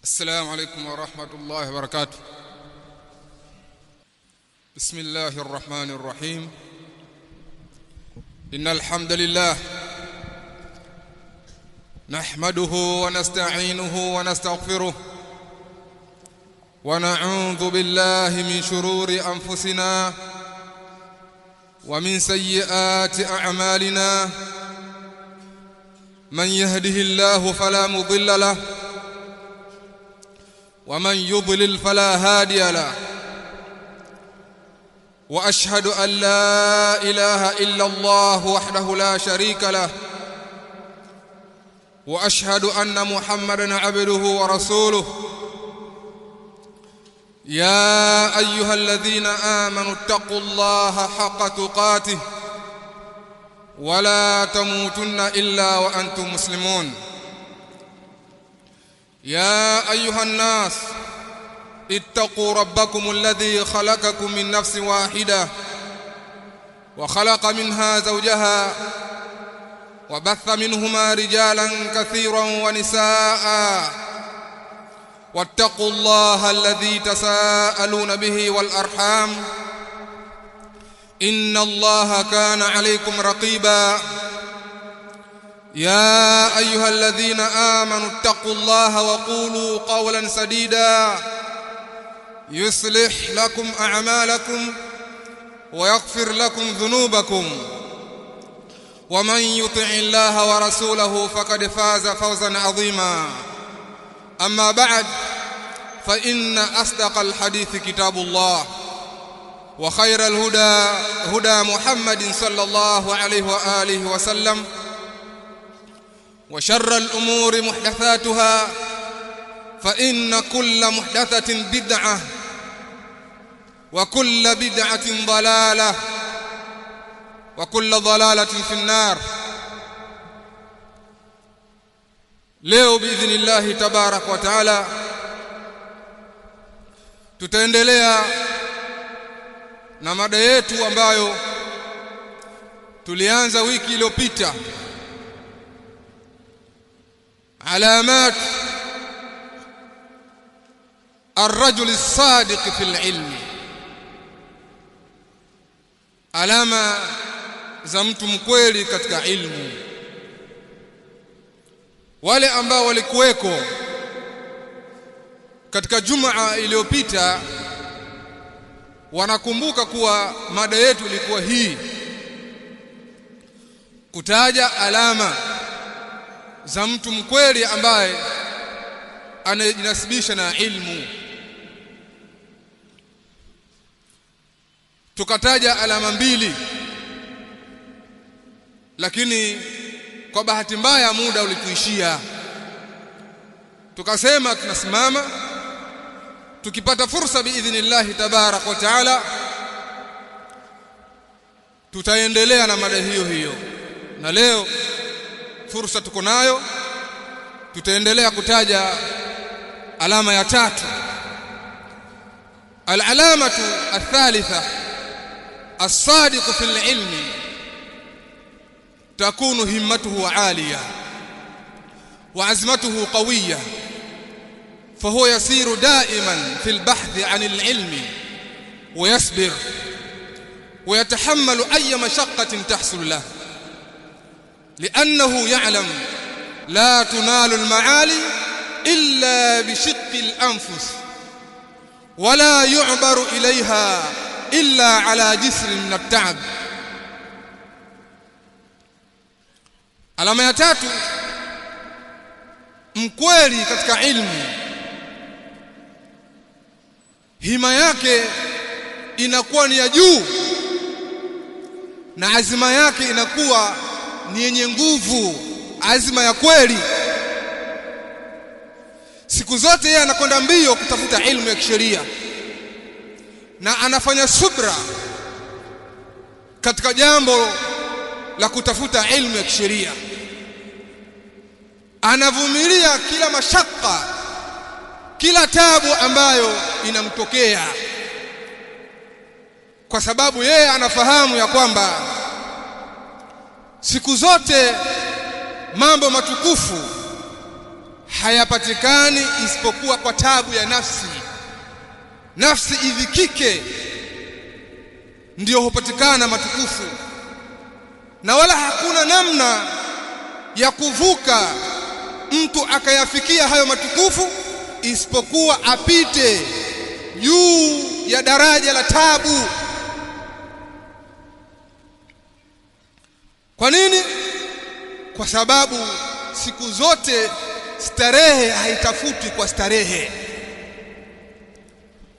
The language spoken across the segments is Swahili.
السلام عليكم ورحمة الله وبركاته. بسم الله الرحمن الرحيم. إن الحمد لله نحمده ونستعينه ونستغفره ونعوذ بالله من شرور أنفسنا ومن سيئات أعمالنا. من يهده الله فلا مضل له ومن يضلل فلا هادي له. وأشهد أن لا إله إلا الله وحده لا شريك له، وأشهد أن محمدًا عبده ورسوله. يا أيها الذين آمنوا اتقوا الله حق تقاته ولا تموتن إلا وأنتم مسلمون. يا أيها الناس اتقوا ربكم الذي خلقكم من نفس واحدة وخلق منها زوجها وبث منهما رجالا كثيرا ونساء. واتقوا الله الذي تساءلون به والأرحام إن الله كان عليكم رقيبا. يا أيها الذين آمنوا اتقوا الله وقولوا قولا سديدا يصلح لكم أعمالكم ويغفر لكم ذنوبكم، ومن يطع الله ورسوله فقد فاز فوزا عظيما. أما بعد، فإن أصدق الحديث كتاب الله، وخير الهدى هدى محمد صلى الله عليه وآله وسلم، وشر الأمور محدثاتها، فإن كل محدثة بدعة وكل بدعة ضلالة وكل ضلالة في النار. leo biidhnillah tabarak wa taala tutaendelea na mada yetu ambayo tulianza wiki iliyopita, alamat الرجل الصادق في العلم. alama za mtu mkweli katika ilmu. Wale ambao walikuweko katika Jumaa iliyopita wanakumbuka kuwa mada yetu ilikuwa hii, kutaja alama za mtu mkweli ambaye anajinasibisha na ilmu. Tukataja alama mbili, lakini kwa bahati mbaya muda ulituishia. Tukasema tunasimama, tukipata fursa biidhnillah tabarak wa taala tutaendelea na mada hiyo hiyo. Na leo fursa tuko nayo, tutaendelea kutaja alama ya tatu. Al-alamatu athalitha as-sadiq fi al-ilmi تكون همته عالية وعزمته قوية، فهو يسير دائما في البحث عن العلم ويصبر ويتحمل أي مشقة تحصل له، لأنه يعلم لا تنال المعالي إلا بشق الأنفس، ولا يعبر إليها إلا على جسر من التعب. Alama ya tatu, mkweli katika ilmu, hima yake inakuwa ni ya juu na azima yake inakuwa ni yenye nguvu, azima ya kweli. Siku zote yeye anakwenda mbio kutafuta ilmu ya kisheria na anafanya subra katika jambo la kutafuta ilmu ya kisheria. Anavumilia kila mashaka, kila tabu ambayo inamtokea, kwa sababu yeye anafahamu ya kwamba siku zote mambo matukufu hayapatikani isipokuwa kwa tabu ya nafsi. Nafsi idhikike ndio hupatikana matukufu, na wala hakuna namna ya kuvuka mtu akayafikia hayo matukufu isipokuwa apite juu ya daraja la tabu. Kwa nini? Kwa sababu siku zote starehe haitafuti kwa starehe,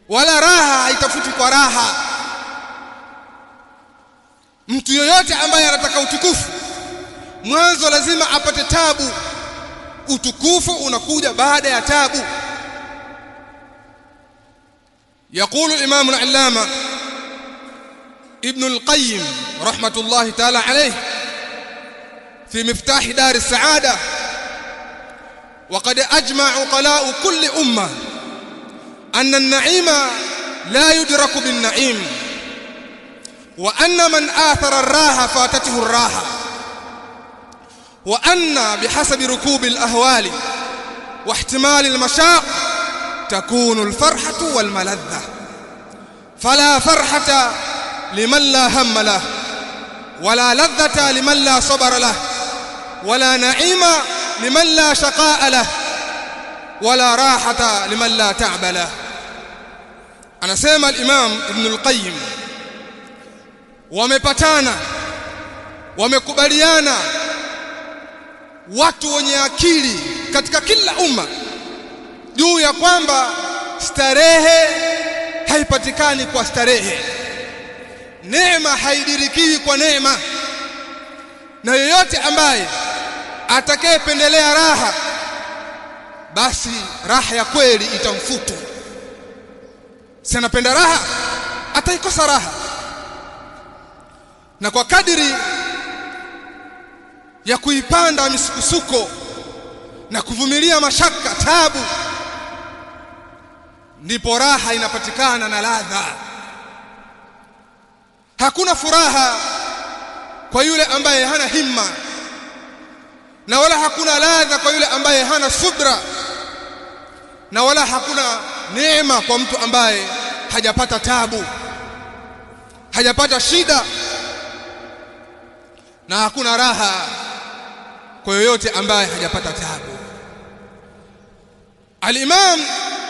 wala raha haitafuti kwa raha. Mtu yoyote ambaye anataka utukufu, mwanzo lazima apate tabu. Utukufu unakuja baada ya tabu. يقول الإمام العلامة ابن القيم رحمة الله تعالى عليه في مفتاح دار السعادة: وقد أجمع عقلاء كل أمة أن النعيم لا يدرك بالنعيم، وأن من آثر الراحة فاتته الراحة، وأن بحسب ركوب الأهوال واحتمال المشاق تكون الفرحة والملذة، فلا فرحة لمن لا هم له، ولا لذة لمن لا صبر له، ولا نعيم لمن لا شقاء له، ولا راحة لمن لا تعب له. أنا سيما الإمام ابن القيم wamepatana, wamekubaliana watu wenye akili katika kila umma juu ya kwamba starehe haipatikani kwa starehe, neema haidirikiwi kwa neema, na yoyote ambaye atakayependelea raha, basi raha ya kweli itamfutu. Si anapenda raha, ataikosa raha. Na kwa kadiri ya kuipanda misukosuko na kuvumilia mashaka, tabu, ndipo raha inapatikana na ladha. Hakuna furaha kwa yule ambaye hana himma, na wala hakuna ladha kwa yule ambaye hana subra, na wala hakuna neema kwa mtu ambaye hajapata tabu, hajapata shida, na hakuna raha kwa yoyote ambaye hajapata tabu. Al-Imam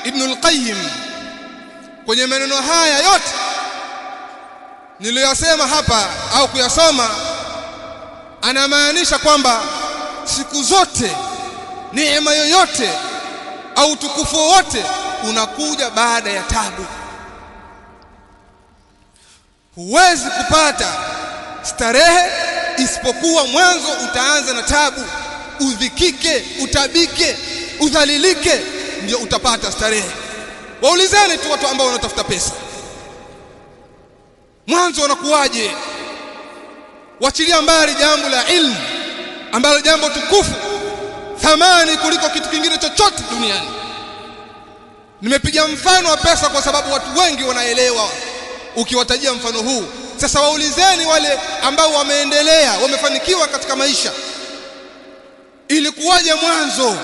Ibn al-Qayyim kwenye maneno haya yote niliyosema hapa au kuyasoma, anamaanisha kwamba siku zote neema yoyote au utukufu wote unakuja baada ya tabu. Huwezi kupata starehe isipokuwa mwanzo utaanza na tabu, udhikike, utabike, udhalilike, ndio utapata starehe. Waulizeni tu watu ambao wanatafuta pesa, mwanzo unakuwaje? Wachilia mbali jambo la ilmu ambalo jambo tukufu, thamani kuliko kitu kingine chochote duniani. Nimepiga mfano wa pesa kwa sababu watu wengi wanaelewa ukiwatajia mfano huu. Sasa waulizeni wale ambao wameendelea, wamefanikiwa katika maisha, ilikuwaje mwanzo?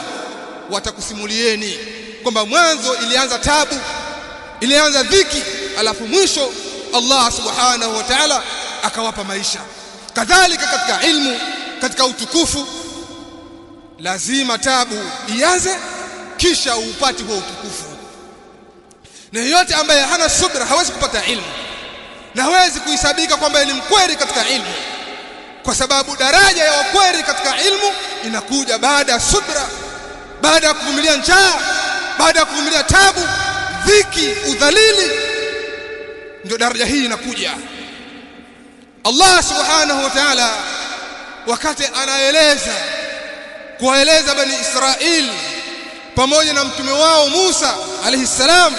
Watakusimulieni kwamba mwanzo ilianza tabu, ilianza dhiki, alafu mwisho Allah subhanahu wa ta'ala akawapa maisha. Kadhalika katika ilmu, katika utukufu, lazima tabu ianze kisha upate huo utukufu. Na yote ambaye hana subra hawezi kupata ilmu, na hawezi kuhesabika kwamba ni mkweli katika ilmu, kwa sababu daraja ya wakweli katika ilmu inakuja baada ya subra, baada ya kuvumilia njaa, baada ya kuvumilia tabu, dhiki, udhalili, ndio daraja hii inakuja. Allah subhanahu wa ta'ala wakati anaeleza kuwaeleza bani Israil pamoja na mtume wao Musa alayhi salam,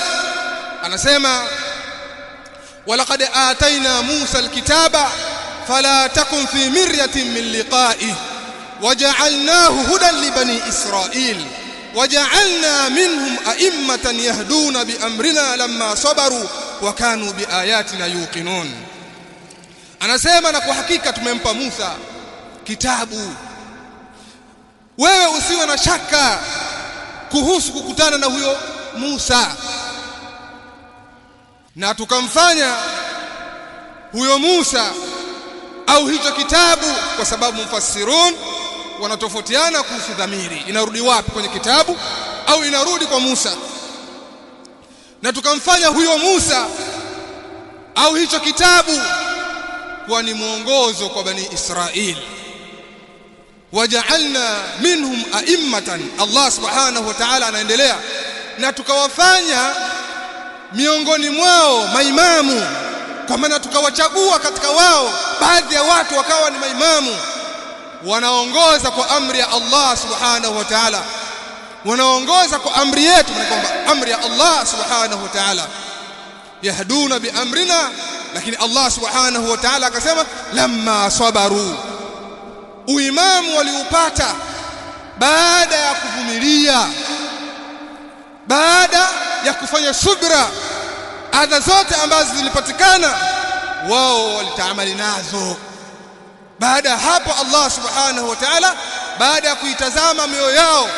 anasema walaqad atayna Musa alkitaba fala takun fi miryatin min liqa'ihi waja'alnahu hudan li bani Israil waja'alna minhum a'immatan yahduna bi amrina lamma sabaru wa kanu bi ayatina yuqinun. Anasema na kwa hakika tumempa Musa kitabu, wewe usiwe na shaka kuhusu kukutana na huyo Musa, na tukamfanya huyo Musa au hicho kitabu, kwa sababu mufassirun wanatofautiana kuhusu dhamiri inarudi wapi, kwenye kitabu au inarudi kwa Musa. Na tukamfanya huyo Musa au hicho kitabu kuwa ni mwongozo kwa Bani Israil. Waja'alna minhum a'immatan, Allah subhanahu wa ta'ala anaendelea, na tukawafanya miongoni mwao maimamu, kwa maana tukawachagua katika wao baadhi ya watu wakawa ni maimamu, wanaongoza kwa amri ya Allah subhanahu wa ta'ala, wanaongoza kwa amri yetu, na kwamba amri ya Allah subhanahu wa ta'ala, yahduna bi amrina. Lakini Allah subhanahu wa ta'ala akasema lamma sabaru, uimamu waliupata baada ya kuvumilia, baada ya kufanya subra, adha zote ambazo zilipatikana wao walitaamali nazo. Baada ya hapo Allah subhanahu wa ta'ala, baada ya kuitazama mioyo yao,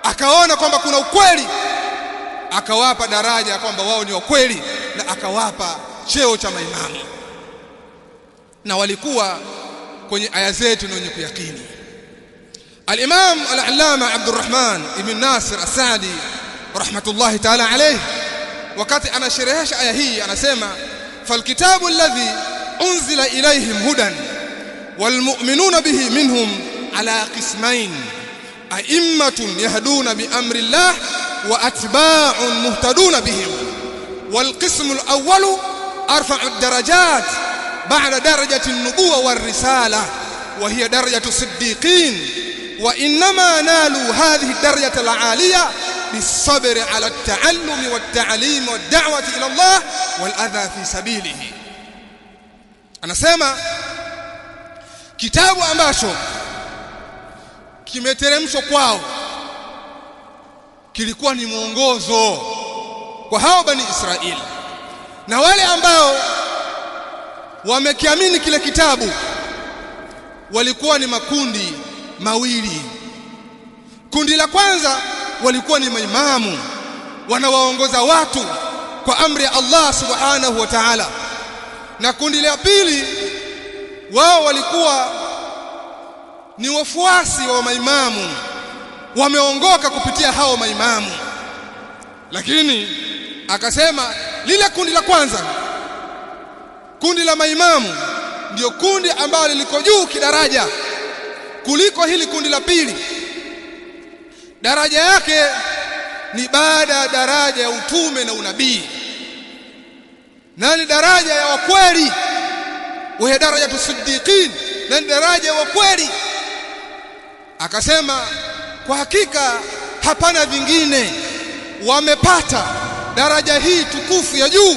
akaona kwamba kuna ukweli, akawapa daraja kwamba wao ni wakweli, na akawapa cheo cha maimamu, na walikuwa kwenye aya zetu na wenye kuyakini. Al-Imam al-Allama Abdurrahman ibn Nasir as-Saadi rahmatullahi ta'ala alayhi, wakati anasherehesha aya hii anasema, falkitabu alladhi unzila ilayhim hudan walmu'minuna bihi minhum ala qismain, a'immatun yahduna bi amri Allah wa atba'un muhtaduna bihim. والقسم الأول أرفع الدرجات بعد درجة النبوة والرسالة، وهي درجة الصديقين، وإنما نالوا هذه الدرجة العالية بالصبر على التعلم والتعليم والدعوة إلى الله والأذى في سبيله. أنا سامع kitabu ambacho kimeteremshwa kwao kilikuwa ni mwongozo kwa hao Bani Israili, na wale ambao wamekiamini kile kitabu walikuwa ni makundi mawili. Kundi la kwanza walikuwa ni maimamu wanawaongoza watu kwa amri ya Allah subhanahu wa ta'ala, na kundi la pili wao walikuwa ni wafuasi wa maimamu, wameongoka kupitia hao maimamu. Lakini akasema lile kundi la kwanza, kundi la maimamu, ndio kundi ambalo liko juu kidaraja kuliko hili kundi la pili. Daraja yake ni baada ya daraja ya utume na unabii, na ni daraja ya wakweli, wa daraja tusiddiqin, na ni daraja ya wakweli. Akasema kwa hakika hapana vingine, wamepata daraja hii tukufu ya juu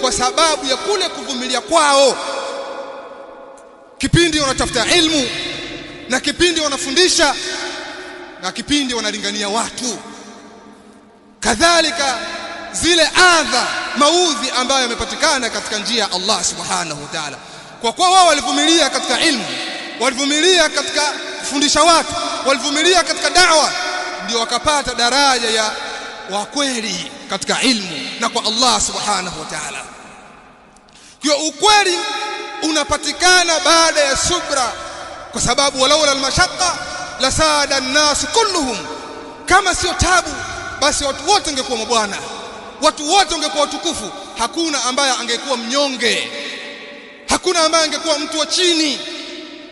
kwa sababu ya kule kuvumilia kwao, kipindi wanatafuta ilmu, na kipindi wanafundisha, na kipindi wanalingania watu, kadhalika zile adha, maudhi ambayo yamepatikana katika njia ya Allah subhanahu wa ta'ala. Kwa kuwa wao walivumilia katika ilmu, walivumilia katika kufundisha watu, walivumilia katika da'wa, ndio wakapata daraja ya wakweli katika ilmu na kwa Allah subhanahu wa ta'ala. Kwa ukweli unapatikana baada ya subra, kwa sababu walaula almashaqqa lasada an-nas kulluhum, kama sio tabu basi watu wote wangekuwa mabwana, watu wote wangekuwa watukufu, hakuna ambaye angekuwa mnyonge, hakuna ambaye angekuwa mtu wa chini.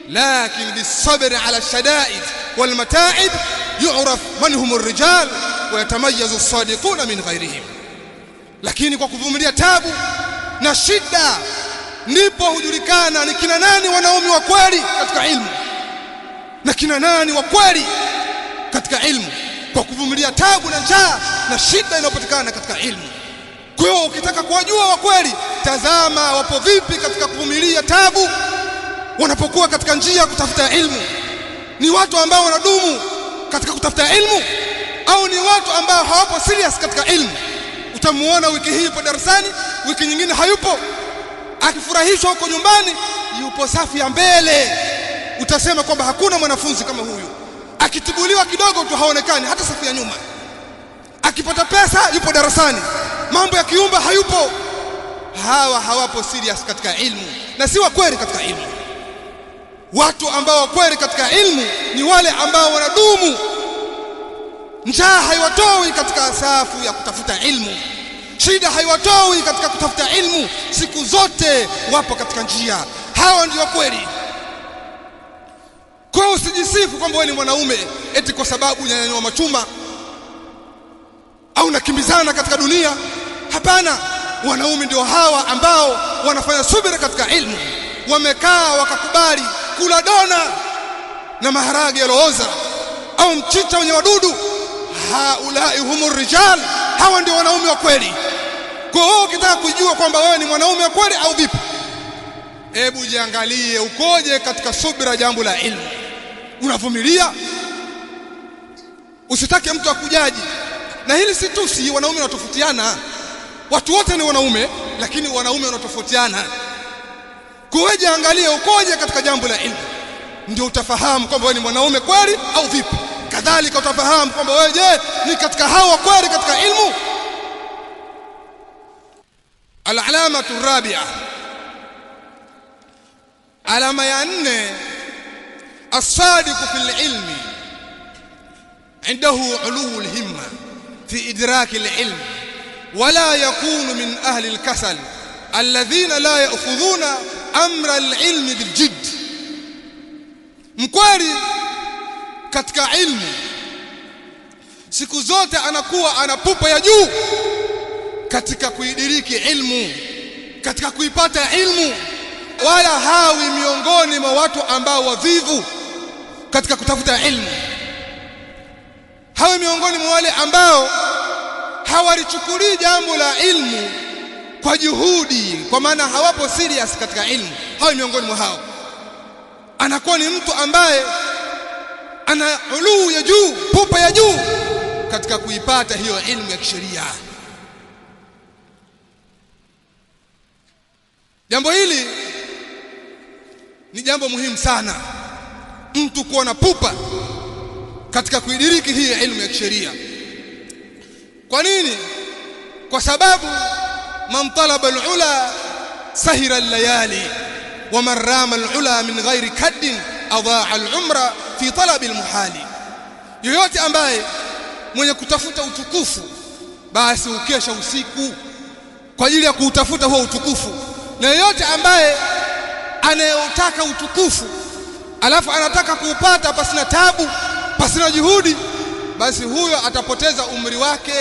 Lakin bisabr ala shadaid wal mata'ib yu'raf man humur rijal wa yatamayyazu as-sadiquna min ghayrihim. Lakini kwa kuvumilia tabu na shida ndipo hujulikana ni kina nani wanaume wa kweli katika ilmu na kina nani wa kweli katika ilmu, kwa kuvumilia tabu na njaa na shida inayopatikana katika ilmu. Kwa hiyo ukitaka kuwajua wa kweli, tazama wapo vipi katika kuvumilia tabu wanapokuwa katika njia ya kutafuta ilmu. Ni watu ambao wanadumu katika kutafuta ilmu au ni watu ambao hawapo serious katika ilmu? Utamuona wiki hii yupo darasani, wiki nyingine hayupo, akifurahishwa huko nyumbani yupo safu ya mbele. Utasema kwamba hakuna mwanafunzi kama huyu, akitibuliwa kidogo tu haonekani hata safu ya nyuma. akipata pesa yupo darasani, mambo ya kiumba hayupo. Hawa hawapo serious katika ilmu na si wa kweli katika ilmu. Watu ambao wa kweli katika ilmu ni wale ambao wanadumu, njaa haiwatoi katika safu ya kutafuta ilmu, shida haiwatoi katika kutafuta ilmu, siku zote wapo katika njia. Hawa ndio wa kweli. Kwa usijisifu kwamba wewe ni mwanaume eti kwa sababu unanyanyua machuma au unakimbizana katika dunia. Hapana, wanaume ndio hawa ambao wanafanya subira katika ilmu, wamekaa wakakubali kula dona na maharage yalooza au mchicha wenye wadudu. Haulai humur rijal, hawa ndio wanaume wa kweli. Kwa hiyo ukitaka kujua kwamba wewe ni mwanaume wa kweli au vipi, hebu jiangalie ukoje katika subira jambo la ilmu. Unavumilia, usitake mtu akujaji. Na hili si tusi, wanaume wanatofautiana. Watu wote ni wanaume, lakini wanaume wanatofautiana. Kwa hiyo jiangalie ukoje katika jambo la ilmu, ndio utafahamu kwamba wewe ni mwanaume kweli au vipi. Kadhalika utafahamu kwamba wewe je, ni katika hawa kweli katika ilmu. Al-alamatu rabi'a, alama ya 4, as-sadiq fil ilmi عنده علو الهمة في إدراك العلم ولا يكون من أهل الكسل الذين لا يأخذون أمر العلم بالجد. mkweli katika ilmu siku zote anakuwa ana pupa ya juu katika kuidiriki ilmu, katika kuipata ilmu, wala hawi miongoni mwa watu ambao wavivu katika kutafuta ilmu. Hawi miongoni mwa wale ambao hawalichukulii jambo la ilmu kwa juhudi, kwa maana hawapo serious katika ilmu. Hawi miongoni mwa hao. Anakuwa ni mtu ambaye ana uluu ya juu, pupa ya juu katika kuipata hiyo ilmu ya kisheria. Jambo hili ni jambo muhimu sana, mtu kuwa na pupa katika kuidiriki hii ilmu ya kisheria. Kwa nini? Kwa sababu man talaba al-ula sahira al-layali wa man rama al-ula min ghairi kaddin adaa al-umra fi talab al-muhali. Yoyote ambaye mwenye kutafuta utukufu basi ukesha usiku kwa ajili ya kuutafuta huo utukufu, na yoyote ambaye anayotaka utukufu alafu anataka kuupata pasina tabu, pasina juhudi, basi huyo atapoteza umri wake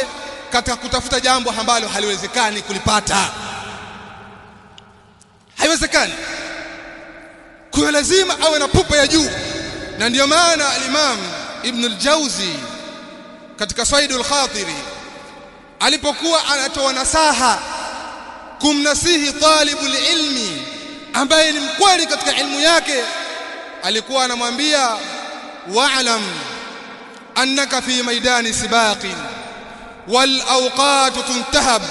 katika kutafuta jambo ambalo haliwezekani kulipata. Haiwezekani. Kwa lazima awe na pupa ya juu. Na ndio maana al-Imam Ibn al-Jawzi katika Saidul Khatiri alipokuwa anatoa nasaha kumnasihi talibul ilmi ambaye ni mkweli katika ilmu yake, alikuwa anamwambia wa'lam annaka fi maidani sibaqin wal awqat tuntahab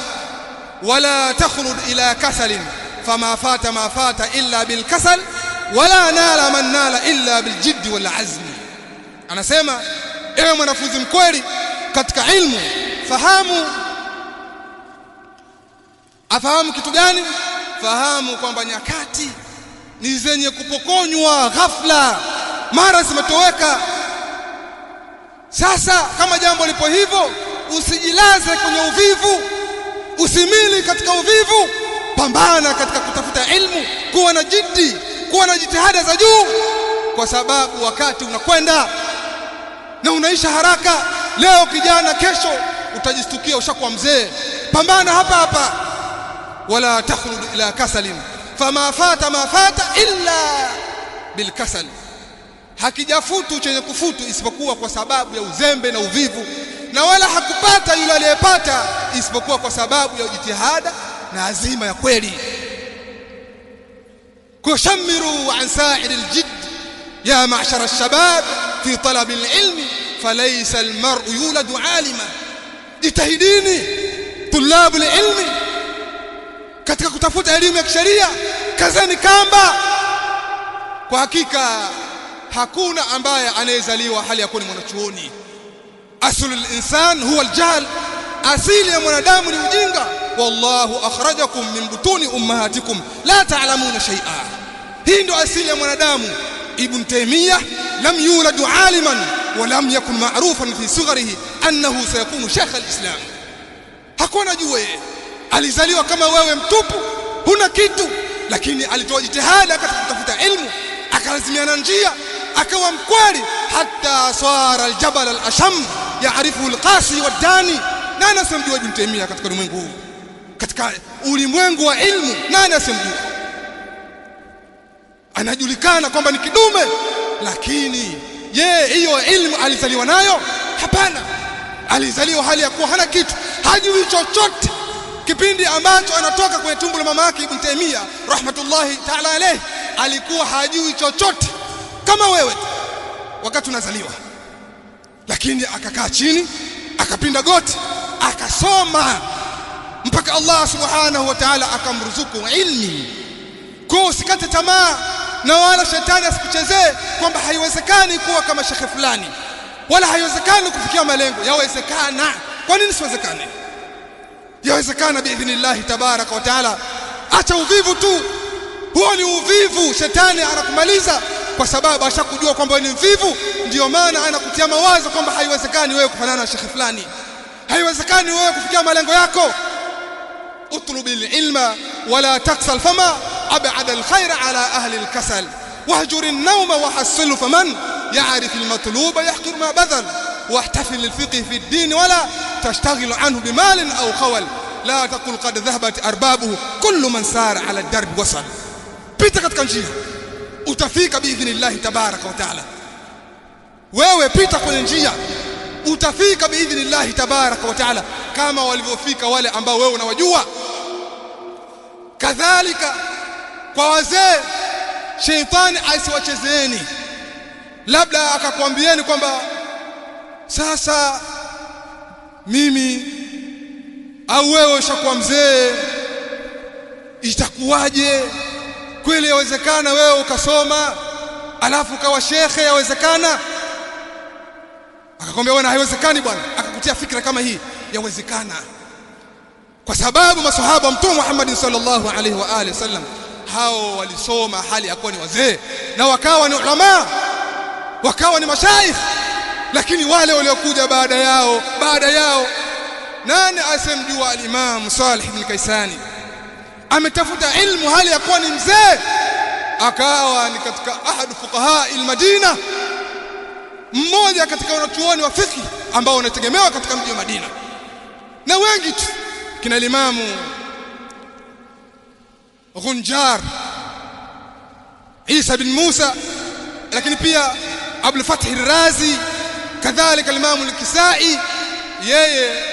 wala takhruj ila kasalin fama fata ma fata illa bil kasal wala nala man nala illa bil jidd wal azm. Anasema ewe mwanafunzi mkweli katika ilmu, afahamu kitu gani? Fahamu kwamba nyakati ni zenye kupokonywa ghafla, mara zimetoweka. Sasa kama jambo lipo hivyo, usijilaze kwenye uvivu, usimili katika uvivu. Pambana katika kutafuta ilmu, kuwa na jiddi, kuwa na jitihada za juu, kwa sababu wakati unakwenda na unaisha haraka. Leo kijana, kesho utajistukia ushakuwa mzee. Pambana hapa hapa. wala takhruj ila kasalin fama fata ma fata illa bil kasal. Hakijafutu chenye kufutu isipokuwa kwa sababu ya uzembe na uvivu, na wala hakupata yule aliyepata isipokuwa kwa sababu ya jitihada na azima ya kweli. Kushamiru an sa'id al-jidd ya ma'shar ash-shabab fi talab al-ilm falaysa al-mar'u yuladu 'alima. Jitahidini tulab al-ilm katika kutafuta elimu ya kisheria, kazeni kamba. Kwa hakika hakuna ambaye anayezaliwa hali ya kuwa mwanachuoni. Aslul insan huwa al-jahl asili ya mwanadamu ni ujinga. Wallahu akhrajakum min butuni ummahatikum la ta'lamuna shay'a. Hii ndio asili ya mwanadamu. Ibn Taymiyyah lam yulad aliman wa lam yakun ma'rufan fi sughrihi annahu sayakunu shaykh al-islam. Hakuna jua yeye, alizaliwa kama wewe mtupu, huna kitu, lakini alitoa jitihada katika kutafuta ilmu, akalazimiana njia, akawa mkweli, hatta swara al-jabal al-asham ya'rifu al-qasi wad-dani. Nani asemjua Ibn Taymiyyah katika ulimwengu huu, katika ulimwengu wa ilmu? Nani asemjua? Anajulikana kwamba ni kidume, lakini je, hiyo ilmu alizaliwa nayo? Hapana. Alizaliwa hali ya kuwa hana kitu, hajui chochote. Kipindi ambacho anatoka kwenye tumbo la mama yake Ibn Taymiyyah rahmatullahi ta'ala alayhi, alikuwa hajui chochote kama wewe wakati unazaliwa, lakini akakaa chini, akapinda goti, akasoma mpaka Allah subhanahu wa ta'ala akamruzuku ilmi. Kwa usikate tamaa, na wala shetani asikuchezee kwamba haiwezekani kuwa kama shekhe fulani, wala haiwezekani kufikia malengo. Yawezekana. Kwa nini siwezekane? Yawezekana biidhnillah tabaraka wa taala. Acha uvivu tu, huo ni uvivu. Shetani anakumaliza kwa sababu ashakujua kwamba wewe ni mvivu, ndio maana anakutia mawazo kwamba haiwezekani wewe kufanana na shekhe fulani, haiwezekani wewe kufikia malengo yako. utlubil ilma wala taksal fama ab'ad alkhair ala ahli alkasal wahjur an-nawm wahassil faman ya'rif almatluba yahqir ma badal واحتفل للفقه في الدين ولا تشتغل عنه بمال أو خول لا تقل قد ذهبت أربابه كل من سار على الدرب وصل. pita katika njia, utafika biidhnillah tabaraka wa taala. Wewe pita kwenye njia, utafika biidhnillah tabaraka wa taala kama walivyofika wale ambao wewe unawajua. Kadhalika kwa wazee, sheitani asiwachezeeni, labda akakwambieni kwamba sasa mimi au wewe ushakuwa mzee, itakuwaje? Kweli yawezekana wewe ukasoma alafu ukawa shekhe? Yawezekana? Akakwambia bwana haiwezekani bwana, akakutia fikra kama hii. Yawezekana kwa sababu maswahaba Mtume Muhammad sallallahu alaihi wa alihi wasallam hao walisoma hali ya kuwa ni wazee na wakawa ni ulama, wakawa ni mashaikh. Lakini wale waliokuja baada yao, nani asemjua? Al-Imam Salih ibn Kaisani ametafuta ilmu hali ya kuwa ni mzee, akawa ni katika ahadu fuqaha al-Madina, mmoja katika wanachuoni wa fiqh ambao wanategemewa katika mji wa Madina, na wengi tu kina Imam Ghunjar Isa bin Musa, lakini pia Abul Fath al-Razi, kadhalika Imam al-Kisai. Yeye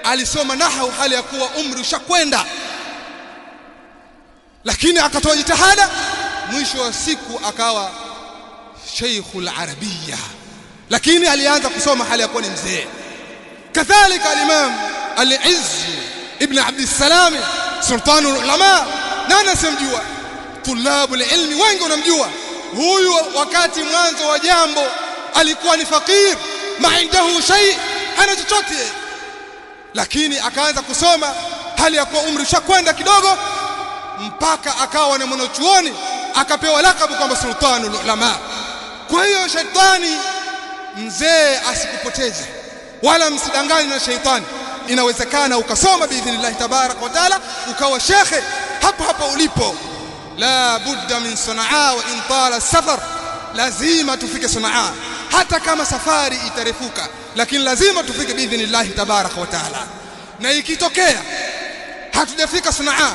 alisoma nahwu hali ya kuwa umri ushakwenda, lakini akatoa jitihada, mwisho wa siku akawa Sheikhul Arabia, lakini alianza kusoma hali ya kuwa ni mzee. Kadhalika al-Imam al-Izz ibn Abd as-Salam sultanul ulama, nani asemjua? Tulabul ilmi wengi wanamjua huyu. Wakati mwanzo wa jambo alikuwa ni fakir, maindahu shay, hana chochote, lakini akaanza kusoma hali ya kuwa umri ushakwenda kidogo, mpaka akawa ni mwanachuoni, akapewa lakabu kwamba sultanul ulama. Kwa hiyo shetani, mzee asikupoteze, wala msidanganywe na shetani. Inawezekana ukasoma biidhnillah tabarak wa taala ukawa shekhe hapo ulipo. La budda min Sanaa wa in tala safar, lazima tufike Sanaa hata kama safari itarefuka, lakini lazima tufike biidhnillah tabarak wa taala. Na ikitokea hatujafika Sanaa,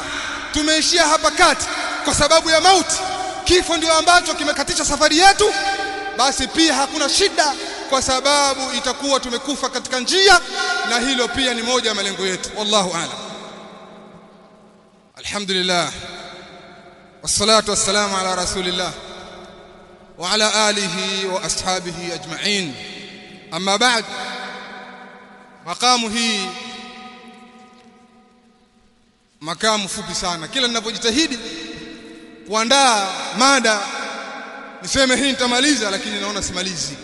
tumeishia hapa kati kwa sababu ya mauti, kifo ndio ambacho kimekatisha safari yetu, basi pia hakuna shida, kwa sababu itakuwa tumekufa katika njia, na hilo pia ni moja ya malengo yetu. Wallahu a'lam. Alhamdulillah wassalatu wassalamu ala rasulillah wa ala alihi wa ashabihi ajma'in. Amma ba'd, makamu hii makamu fupi sana. Kila ninapojitahidi kuandaa mada niseme hii nitamaliza, lakini naona simalizi,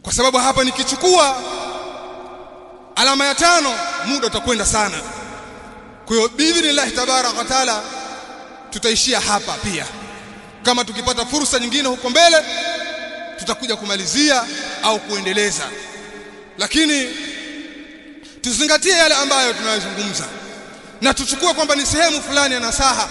kwa sababu hapa nikichukua Alama ya 5, muda utakwenda sana. Kwa hiyo biidhnillah tabaraka wa taala tutaishia hapa. Pia kama tukipata fursa nyingine huko mbele tutakuja kumalizia au kuendeleza, lakini tuzingatie yale ambayo tunayozungumza na tuchukue kwamba ni sehemu fulani ya nasaha,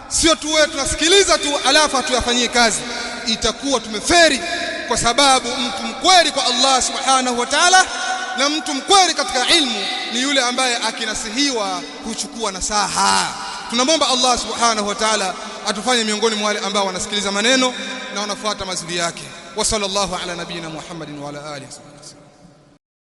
sio tuwe tunasikiliza tu alafu tuyafanyie kazi. Itakuwa tumeferi, kwa sababu mtu mkweli kwa Allah subhanahu wa ta'ala na mtu mkweli katika ilmu ni yule ambaye akinasihiwa kuchukua nasaha. Tunamwomba Allah subhanahu wa ta'ala atufanye miongoni mwa wale ambao wanasikiliza maneno na wanafuata mazuri yake. Wa sallallahu ala nabiyina Muhammadin wa ala alihi wasallam.